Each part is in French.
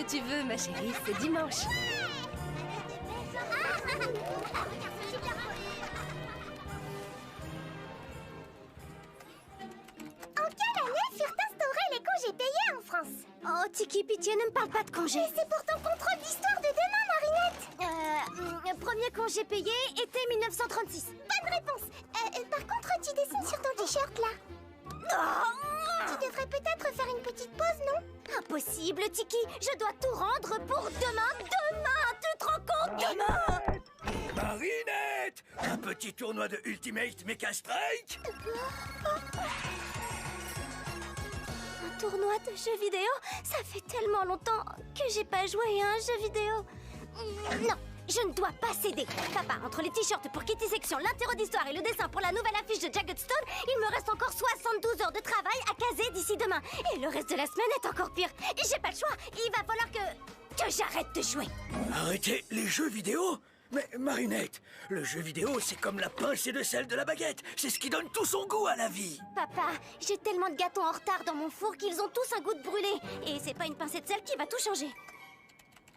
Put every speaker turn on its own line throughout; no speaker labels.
tu veux, ma chérie, c'est dimanche.
En quelle année furent instaurés les congés payés en France?
Oh, Tiki, pitié, ne me parle pas de congé.
Mais c'est pour ton contrôle d'histoire de demain, Marinette.
Premier congé payé, été 1936.
Bonne réponse. Par contre, tu dessines sur ton t-shirt, là. Tu devrais peut-être faire une petite pause, non?
Impossible, Tiki. Je dois tout rendre pour demain. Demain, tu te rends compte? Demain.
Marinette! Un petit tournoi de Ultimate Mecha Strike?
Un tournoi de jeux vidéo? Ça fait tellement longtemps que j'ai pas joué à un jeu vidéo. Non, je ne dois pas céder. Papa, entre les t-shirts pour Kitty Section, l'interro d'histoire et le dessin pour la nouvelle affiche de Jagged Stone, il me reste encore 72 heures de travail à caser d'ici demain. Et le reste de la semaine est encore pire. J'ai pas le choix. Il va falloir que j'arrête de jouer.
Arrêtez les jeux vidéo? Mais Marinette, le jeu vidéo, c'est comme la pincée de sel de la baguette. C'est ce qui donne tout son goût à la vie.
Papa, j'ai tellement de gâteaux en retard dans mon four qu'ils ont tous un goût de brûlé. Et c'est pas une pincée de sel qui va tout changer.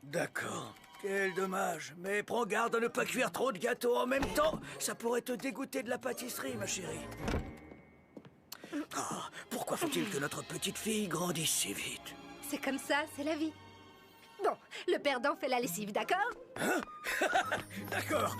D'accord. Quel dommage. Mais prends garde à ne pas cuire trop de gâteaux en même temps. Ça pourrait te dégoûter de la pâtisserie, ma chérie. Ah, pourquoi faut-il que notre petite fille grandisse si vite?
C'est comme ça, c'est la vie. Bon, le perdant fait la lessive, d'accord?
Hein? D'accord.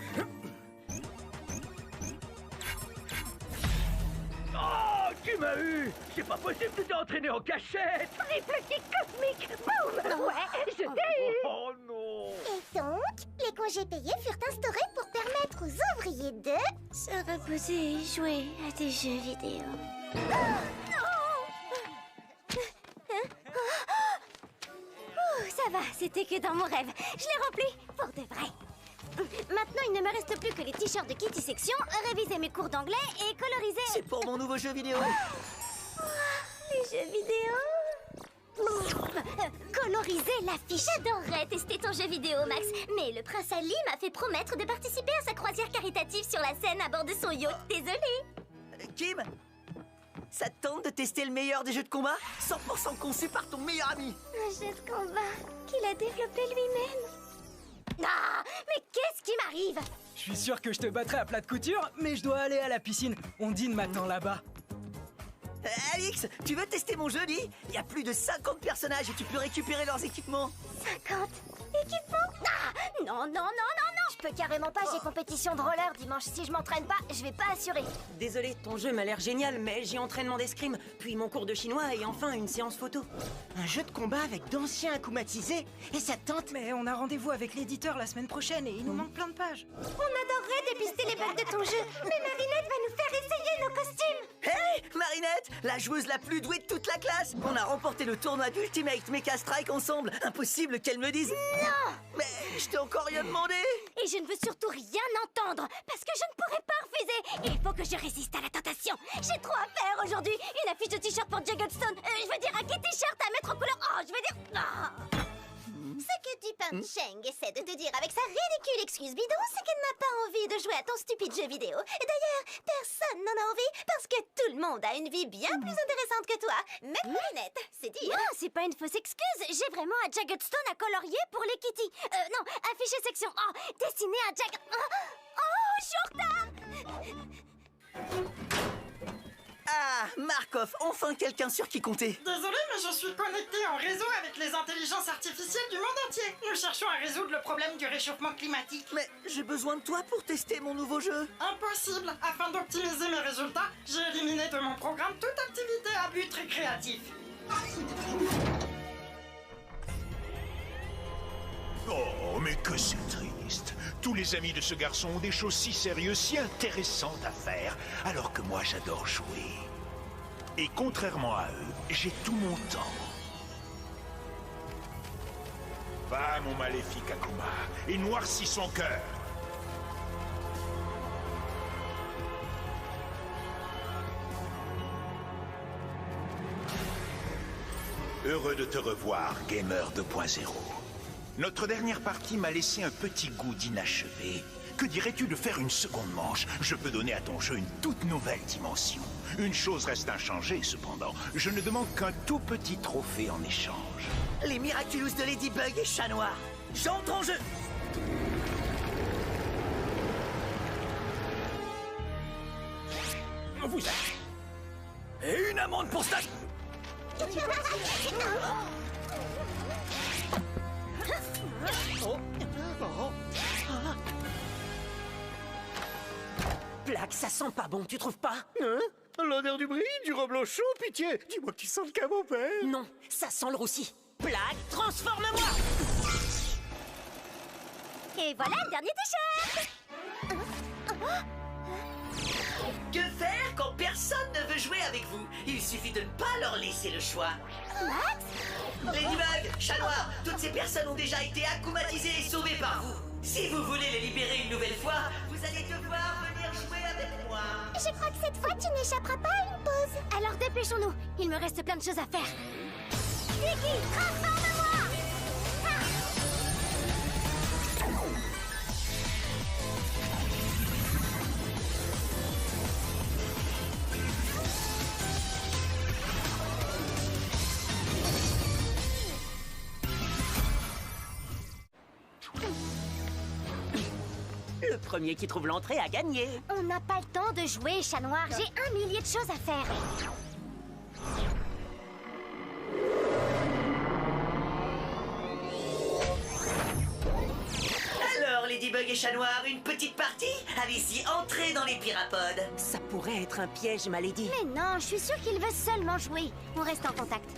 Oh, tu m'as eu! C'est pas possible, tu t'es entraîné en cachette!
Triple kick cosmique! Boum! Ouais, je t'ai eu!
Oh non!
Et donc, les congés payés furent instaurés pour permettre aux ouvriers de...
Se reposer et jouer à des jeux vidéo. Ça va, c'était que dans mon rêve. Je l'ai rempli, pour de vrai. Maintenant, il ne me reste plus que les t-shirts de Kitty Section, réviser mes cours d'anglais et coloriser...
C'est pour mon nouveau jeu vidéo.
Les jeux vidéo. Coloriser l'affiche. J'adorerais tester ton jeu vidéo, Max. Mais le prince Ali m'a fait promettre de participer à sa croisière caritative sur la Seine à bord de son yacht. Désolée.
Kim, ça te tente de tester le meilleur des jeux de combat? 100% conçu par ton meilleur ami.
Un jeu de combat qu'il a développé lui-même. Ah, mais qu'est-ce qui m'arrive?
Je suis sûr que je te battrai à plat de couture, mais je dois aller à la piscine. Ondine m'attend là-bas.
Alix, tu veux tester mon jeu, Lee? Il y a plus de 50 personnages et tu peux récupérer leurs équipements.
50 équipements? Ah, non, non, non, non, non.
Je peux carrément pas, j'ai compétition de roller dimanche. Si je m'entraîne pas, je vais pas assurer.
Désolé, ton jeu m'a l'air génial, mais j'ai entraînement d'escrime, puis mon cours de chinois et enfin une séance photo.
Un jeu de combat avec d'anciens accoumatisés? Et ça te tente?
Mais on a rendez-vous avec l'éditeur la semaine prochaine et il nous manque plein de pages.
On adorerait dépister les bugs de ton jeu, mais Marinette va nous faire essayer nos costumes.
Hey, Marinette, la joueuse la plus douée de toute la classe. On a remporté le tournoi d'Ultimate Mecha Strike ensemble. Impossible qu'elle me dise...
Non!
Mais je t'ai encore rien demandé.
Et je ne veux surtout rien entendre, parce que je ne pourrai pas refuser. Il faut que je résiste à la tentation. J'ai trop à faire aujourd'hui. Une affiche de t-shirt pour Jagged Stone. Je veux dire un t-shirt à mettre en couleur. Oh, je veux dire... Oh.
Ce que Dupin Cheng essaie de te dire avec sa ridicule excuse bidon, c'est qu'elle n'a pas envie de jouer à ton stupide jeu vidéo. Et d'ailleurs, personne n'en a envie parce que tout le monde a une vie bien plus intéressante que toi. Même Marinette, c'est dire.
Non, c'est pas une fausse excuse. J'ai vraiment un Jagged Stone à colorier pour les Kitty. Non, afficher section. Oh, dessiner un Jagged... Oh, je suis en retard.
Ah, Markov, enfin quelqu'un sur qui compter.
Désolé, mais je suis connecté en réseau avec les intelligences artificielles du monde entier. Nous cherchons à résoudre le problème du réchauffement climatique.
Mais j'ai besoin de toi pour tester mon nouveau jeu.
Impossible. Afin d'optimiser mes résultats, j'ai éliminé de mon programme toute activité à but récréatif.
Oh, mais que c'est triste. Tous les amis de ce garçon ont des choses si sérieuses, si intéressantes à faire, alors que moi j'adore jouer. Et contrairement à eux, j'ai tout mon temps. Va, mon maléfique Akuma, et noircis son cœur. Heureux de te revoir, Gamer 2.0. Notre dernière partie m'a laissé un petit goût d'inachevé. Que dirais-tu de faire une seconde manche? Je peux donner à ton jeu une toute nouvelle dimension. Une chose reste inchangée, cependant. Je ne demande qu'un tout petit trophée en échange.
Les Miraculous de Ladybug et Chat Noir. J'entre en jeu.
Vous êtes... Et une amende pour ça.
Plaque, ça sent pas bon, tu trouves pas?
Hein? L'odeur du bris, du reblochon, pitié. Dis-moi que tu sens le camembert.
Non, ça sent le roussi. Plaque, transforme-moi!
Et voilà le dernier t-shirt.
Que faire quand personne ne veut jouer avec vous? Il suffit de ne pas leur laisser le choix.
Max?
Ladybug, Chat Noir, toutes ces personnes ont déjà été akumatisées et sauvées par vous. Si vous voulez les libérer une nouvelle fois, vous allez devoir venir jouer avec moi.
Je crois que cette fois, tu n'échapperas pas à une pause. Alors dépêchons-nous. Il me reste plein de choses à faire. Vicky, transforme-moi!
Le premier qui trouve l'entrée a gagné.
On n'a pas le temps de jouer, Chat Noir. J'ai 1 millier de choses à faire.
Alors, Ladybug et Chat Noir, une petite partie? Allez-y, entrez dans les pirapodes.
Ça pourrait être un piège, ma lady.
Mais non, je suis sûre qu'il veut seulement jouer. On reste en contact.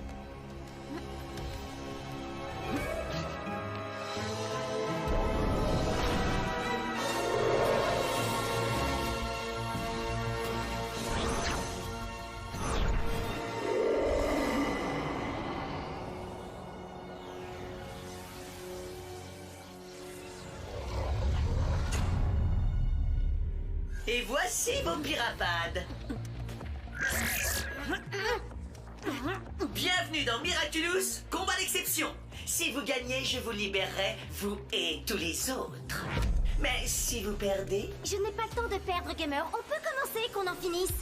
Et voici vos pirapades. Bienvenue dans Miraculous, combat d'exception. Si vous gagnez, je vous libérerai, vous et tous les autres. Mais si vous perdez...
Je n'ai pas le temps de perdre, gamer. On peut commencer, qu'on en finisse.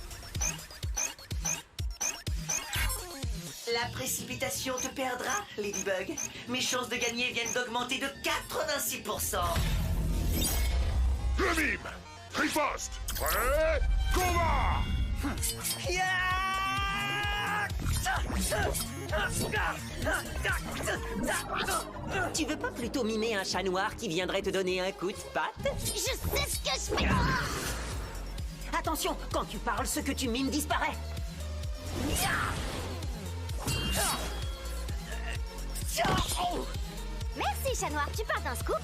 La précipitation te perdra, Ladybug. Mes chances de gagner viennent d'augmenter de 86%.
Le mime! Riposte! Prêt? Combat!
Tu veux pas plutôt mimer un chat noir qui viendrait te donner un coup de patte?
Je sais ce que je fais.
Attention, quand tu parles, ce que tu mimes disparaît.
Merci, Chat Noir. Tu parles d'un scoop?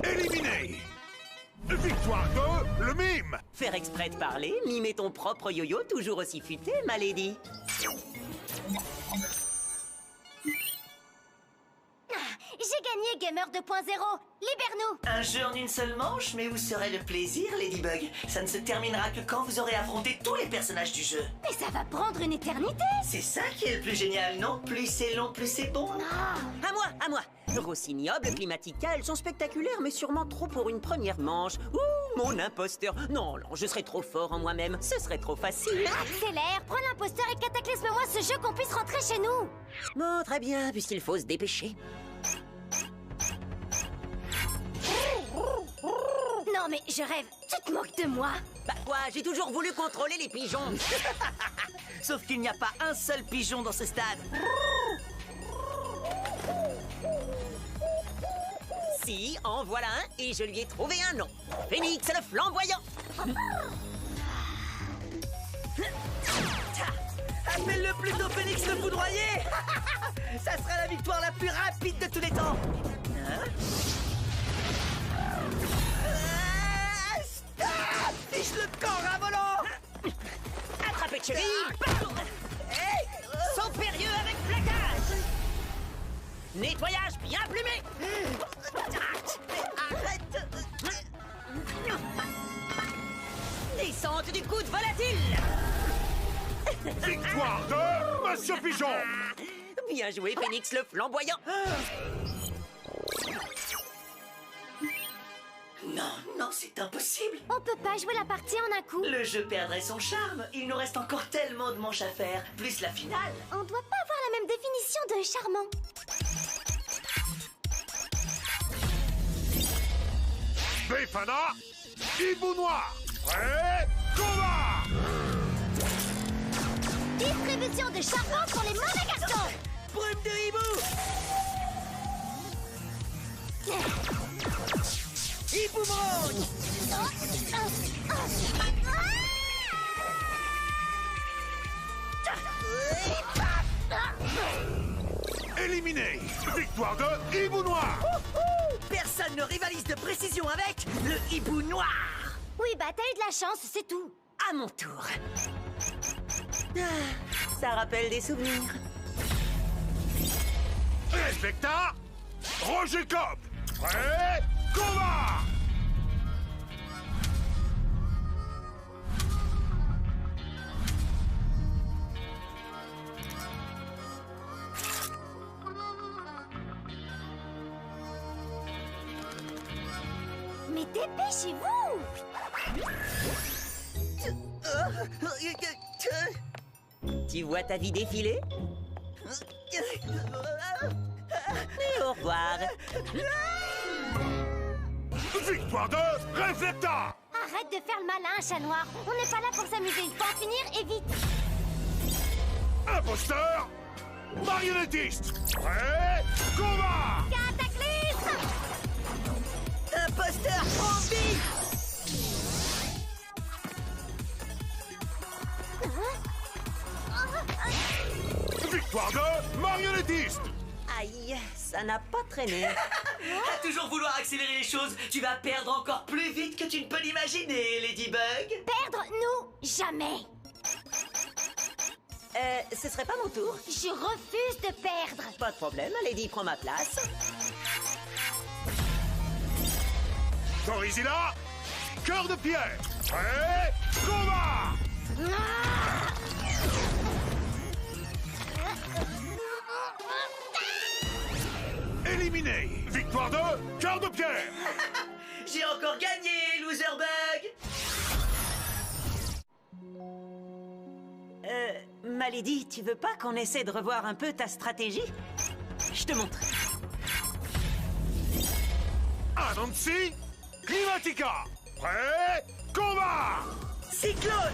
Éliminé! Victoire de le mime!
Faire exprès de parler, mimer ton propre yo-yo toujours aussi futé, ma lady.
J'ai gagné, Gamer 2.0. Libère-nous.
Un jeu en une seule manche, mais où serait le plaisir, Ladybug? Ça ne se terminera que quand vous aurez affronté tous les personnages du jeu.
Mais ça va prendre une éternité.
C'est ça qui est le plus génial, non? Plus c'est long, plus c'est bon.
À moi, à moi. Rossignol, Climatica, elles sont spectaculaires, mais sûrement trop pour une première manche. Ouh, mon imposteur. Non, non, je serais trop fort en moi-même. Ce serait trop facile.
Accélère, prends l'imposteur et cataclysme-moi ce jeu qu'on puisse rentrer chez nous.
Bon, très bien, puisqu'il faut se dépêcher.
Non mais je rêve, tu te moques de moi.
Bah quoi, j'ai toujours voulu contrôler les pigeons.
Sauf qu'il n'y a pas un seul pigeon dans ce stade.
Si, en voilà un, et je lui ai trouvé un nom. Phoenix le flamboyant.
Appelle-le plutôt Phoenix le foudroyé. Ça sera la victoire la plus rapide de tous les temps. Fiche le corps à volant.
Attrapé de cheville. Saut périlleux avec plaquage. Nettoyage bien plumé.
Arrête. Et
descente du coup de volatile.
Victoire de Monsieur Pigeon.
Bien joué, Phoenix le flamboyant.
Non, non, c'est impossible.
On peut pas jouer la partie en un coup.
Le jeu perdrait son charme. Il nous reste encore tellement de manches à faire, plus la finale.
On doit pas avoir la même définition de charmant.
Befana, Hibou Noir. Prêt, combat.
Distribution de charbon pour les mauvais garçons.
Brume de hibou. Hiboumerang.
Éliminé. Victoire de Hibou Noir.
Personne ne rivalise de précision avec le hibou noir.
Oui, bah t'as eu de la chance, c'est tout.
À mon tour. Ça rappelle des souvenirs.
Respecta, Roger Cop. Prêt, combat.
Mais dépêchez-vous!
Tu vois ta vie défiler? Et au revoir.
Victoire de Reflecta.
Arrête de faire le malin, chat noir. On n'est pas là pour s'amuser. Il faut en finir et vite.
Imposteur, marionnettiste. Prêt, combat.
Cataclysme!
Imposteur zombie.
Victoire de marionnettiste.
Aïe, ça n'a pas traîné.
À toujours vouloir accélérer les choses, tu vas perdre encore plus vite que tu ne peux l'imaginer, Ladybug.
Perdre, nous, jamais.
Ce serait pas mon tour?
Je refuse de perdre.
Pas de problème, Lady, prends ma place.
Gorizilla, cœur de pierre. Prêt, combat. Éliminé. Victoire de cœur de pierre.
J'ai encore gagné, Loserbug.
Ma Lady, tu veux pas qu'on essaie de revoir un peu ta stratégie? Je te montre.
Anansi, Climatica. Prêt, combat.
Cyclone.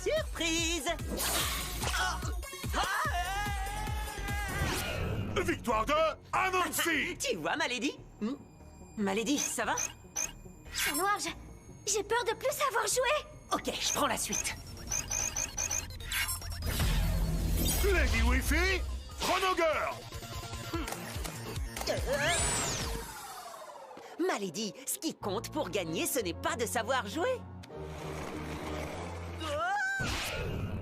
Surprise.
Victoire de Anansi.
Tu vois, ma Lady? Ma Lady, ça va?
Chat noir, j'ai peur de plus savoir jouer.
Ok, je prends la suite.
Lady Wi-Fi, Chrono Girl.
Ma Lady, ce qui compte pour gagner, ce n'est pas de savoir jouer.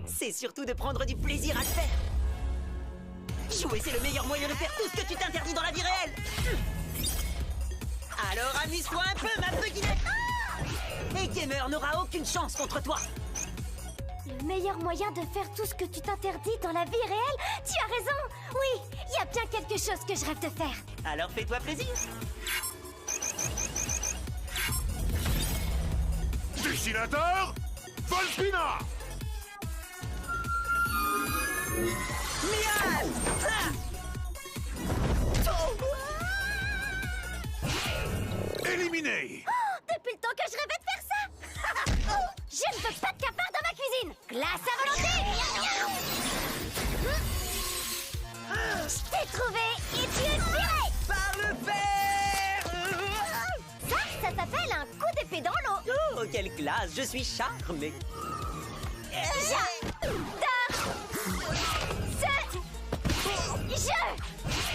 C'est surtout de prendre du plaisir à le faire. Jouer, c'est le meilleur moyen de faire tout ce que tu t'interdis dans la vie réelle. Alors amuse-toi un peu, ma buginette. Et Gamer n'aura aucune chance contre toi.
Le meilleur moyen de faire tout ce que tu t'interdis dans la vie réelle? Tu as raison. Oui, il y a bien quelque chose que je rêve de faire.
Alors fais-toi plaisir.
Dessinateur, Volpina.
Mial.
Éliminé.
Depuis le temps que je rêvais de faire ça. Je ne veux pas de cafard dans ma cuisine. Glace à volonté. Je t'ai trouvé et tu es viré.
Par le fer.
Ça s'appelle un coup d'épée dans l'eau.
Oh, quelle classe, je suis charmé.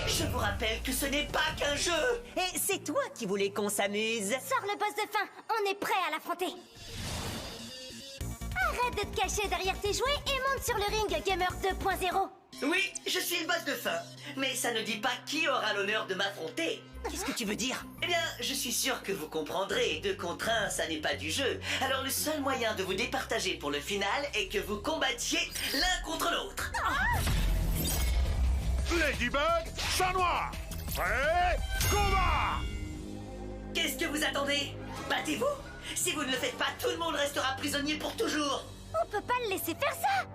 Je vous rappelle que ce n'est pas qu'un jeu.
Et c'est toi qui voulais qu'on s'amuse.
Sors le boss de fin, on est prêt à l'affronter. Arrête de te cacher derrière tes jouets et monte sur le ring, Gamer 2.0.
Oui, je suis le boss de fin. Mais ça ne dit pas qui aura l'honneur de m'affronter.
Qu'est-ce que tu veux dire?
Eh bien, je suis sûr que vous comprendrez. 2 contre 1, ça n'est pas du jeu. Alors le seul moyen de vous départager pour le final est que vous combattiez l'un contre l'autre.
Ladybug, chat noir. Prêt, combat!
Qu'est-ce que vous attendez? Battez-vous! Si vous ne le faites pas, tout le monde restera prisonnier pour toujours.
On peut pas le laisser faire ça.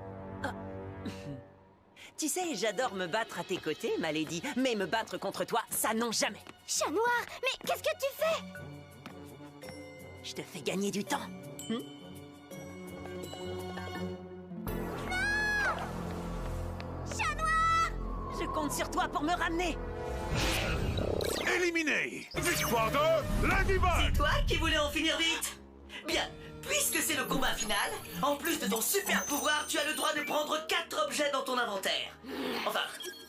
Tu sais, j'adore me battre à tes côtés, ma lady, mais me battre contre toi, ça non jamais.
Chat noir, mais qu'est-ce que tu fais?
Je te fais gagner du temps.
Chat noir!
Je compte sur toi pour me ramener.
Éliminé. Victoire de Ladybug.
C'est toi qui voulais en finir vite? Bien, puisque c'est le combat final, en plus de ton super pouvoir, tu as le droit de prendre 4 objets dans ton inventaire. Enfin,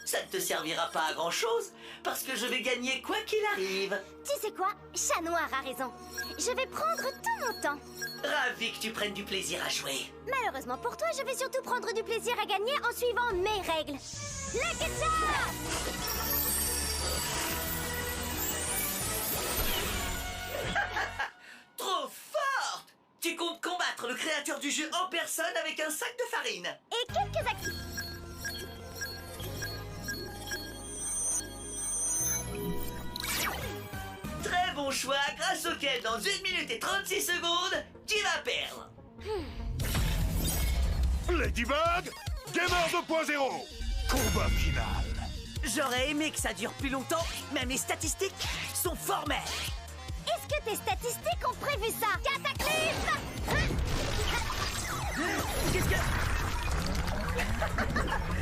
ça ne te servira pas à grand chose, parce que je vais gagner quoi qu'il arrive.
Tu sais quoi? Chat noir a raison. Je vais prendre tout mon temps.
Ravi que tu prennes du plaisir à jouer.
Malheureusement pour toi, je vais surtout prendre du plaisir à gagner en suivant mes règles. Lucky Shot!
Trop forte! Tu comptes combattre le créateur du jeu en personne avec un sac de farine.
Et quelques actions.
Très bon choix, grâce auquel dans 1 minute et 36 secondes, tu vas perdre.
Ladybug, Gamer 2.0. Combat final.
J'aurais aimé que ça dure plus longtemps, mais mes statistiques sont formelles.
Est-ce que tes statistiques ont prévu ça? Cataclysme!
Qu'est-ce que...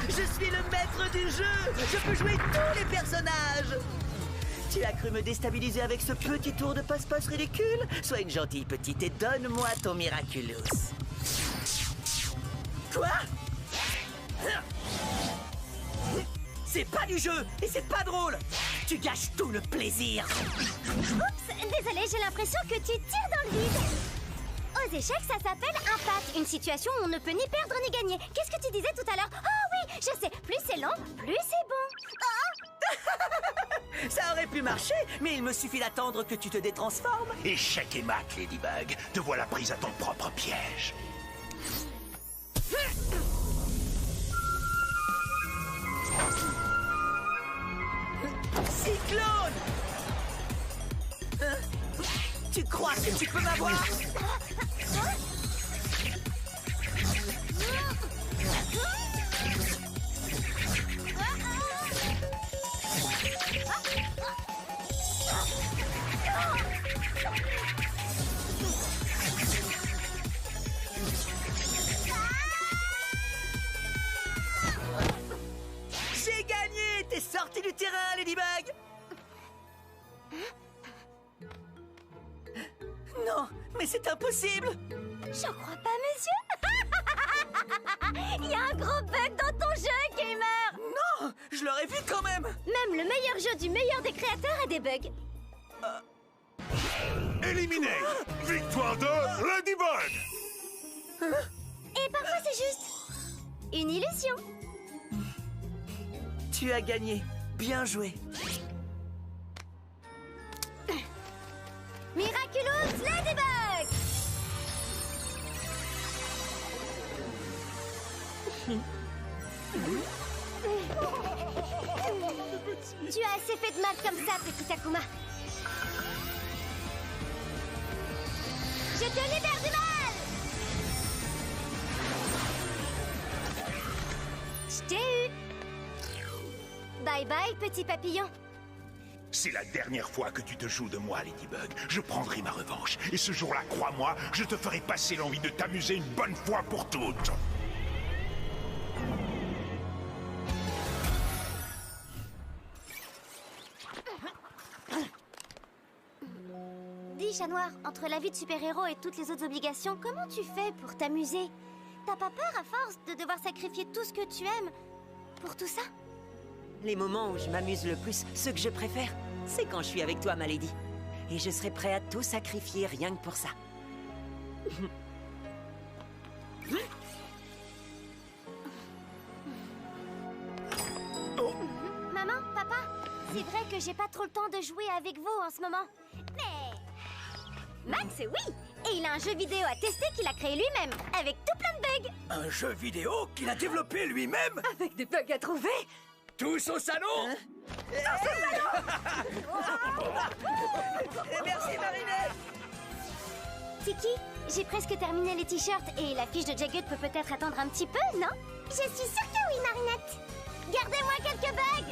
Je suis le maître du jeu. Je peux jouer tous les personnages. Tu as cru me déstabiliser avec ce petit tour de passe-passe ridicule? Sois une gentille petite et donne-moi ton Miraculous. Quoi? C'est pas du jeu et c'est pas drôle. Tu gâches tout le plaisir.
Oups, désolée, j'ai l'impression que tu tires dans le vide. Aux échecs, ça s'appelle un pat. Une situation où on ne peut ni perdre ni gagner. Qu'est-ce que tu disais tout à l'heure? Oh oui, je sais, plus c'est long, plus c'est bon.
Ça aurait pu marcher, mais il me suffit d'attendre que tu te détransformes.
Échec et mat, Ladybug. Te voilà prise à ton propre piège.
Cyclone! Tu crois que tu peux m'avoir? J'ai gagné! T'es sorti du terrain, Ladybug! Non, mais c'est impossible!
J'en crois pas, monsieur. Il y a un gros bug dans ton jeu, gamer.
Non, je l'aurais vu quand même.
Même le meilleur jeu du meilleur des créateurs a des bugs.
Éliminé. Victoire de Ladybug.
Et parfois, c'est juste une illusion.
Tu as gagné. Bien joué.
Miraculous Ladybug! Tu as assez fait de mal comme ça, petit Akuma. Je te libère du mal! Je t'ai eu! Bye bye, petit papillon.
C'est la dernière fois que tu te joues de moi, Ladybug. Je prendrai ma revanche. Et ce jour-là, crois-moi, je te ferai passer l'envie de t'amuser une bonne fois pour toutes.
Dis, chat noir, entre la vie de super-héros et toutes les autres obligations, comment tu fais pour t'amuser? T'as pas peur à force de devoir sacrifier tout ce que tu aimes pour tout ça?
Les moments où je m'amuse le plus, ceux que je préfère, c'est quand je suis avec toi, ma lady. Et je serai prêt à tout sacrifier rien que pour ça.
C'est vrai que j'ai pas trop le temps de jouer avec vous en ce moment. Mais... Max, oui! Et il a un jeu vidéo à tester qu'il a créé lui-même, avec tout plein de bugs.
Un jeu vidéo qu'il a développé lui-même?
Avec des bugs à trouver?
Tous au salon?
Merci, Marinette.
Tiki, j'ai presque terminé les t-shirts et la fiche de Jagged peut peut-être attendre un petit peu, non? Je suis sûre que oui, Marinette. Gardez-moi quelques bugs.